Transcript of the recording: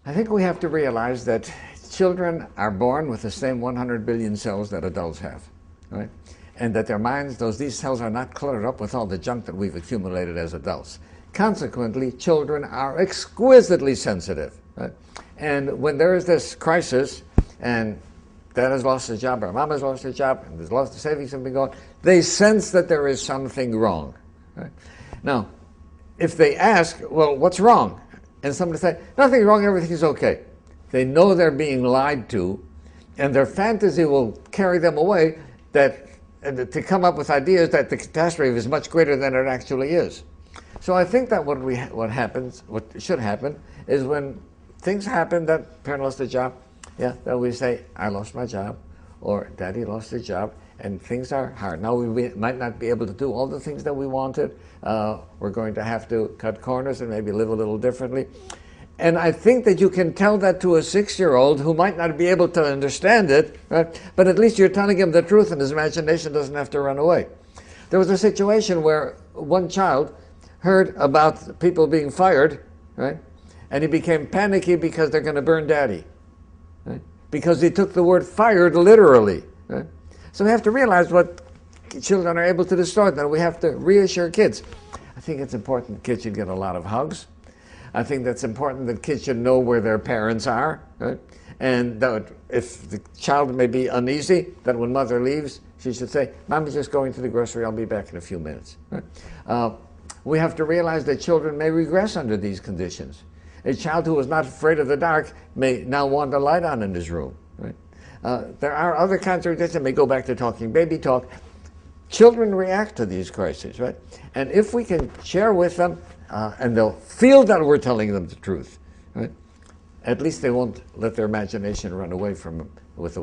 I think we have to realize that children are born with the same 100 billion cells that adults have, right? And that their minds, these cells are not cluttered up with all the junk that we've accumulated as adults. Consequently, children are exquisitely sensitive, right? And when there is this crisis, and dad has lost his job, or mom has lost her job, and there's lost the savings have been gone, they sense that there is something wrong, right? Now, if they ask, well, what's wrong? And somebody say, nothing wrong, everything's okay. They know they're being lied to, and their fantasy will carry them away to come up with ideas that the catastrophe is much greater than it actually is. So I think that what should happen is when things happen, that parent lost a job, then we say, I lost my job, or daddy lost his job, and things are hard. Now we might not be able to do all the things that we wanted. We're going to have to cut corners and maybe live a little differently. And I think that you can tell that to a 6-year-old who might not be able to understand it, right? But at least you're telling him the truth and his imagination doesn't have to run away. There was a situation where one child heard about people being fired, right? And he became panicky because they're going to burn daddy, right? Because he took the word fired literally, right? So we have to realize what children are able to distort, and we have to reassure kids. I think it's important kids should get a lot of hugs. I think that's important that kids should know where their parents are, right? And that if the child may be uneasy, that when mother leaves, she should say, Mommy's just going to the grocery, I'll be back in a few minutes. Right? We have to realize that children may regress under these conditions. A child who was not afraid of the dark may now want a light on in his room. Right? There are other kinds of conditions that may go back to talking baby talk. Children react to these crises, right? And if we can share with them, and they'll feel that we're telling them the truth, right? At least they won't let their imagination run away from them with the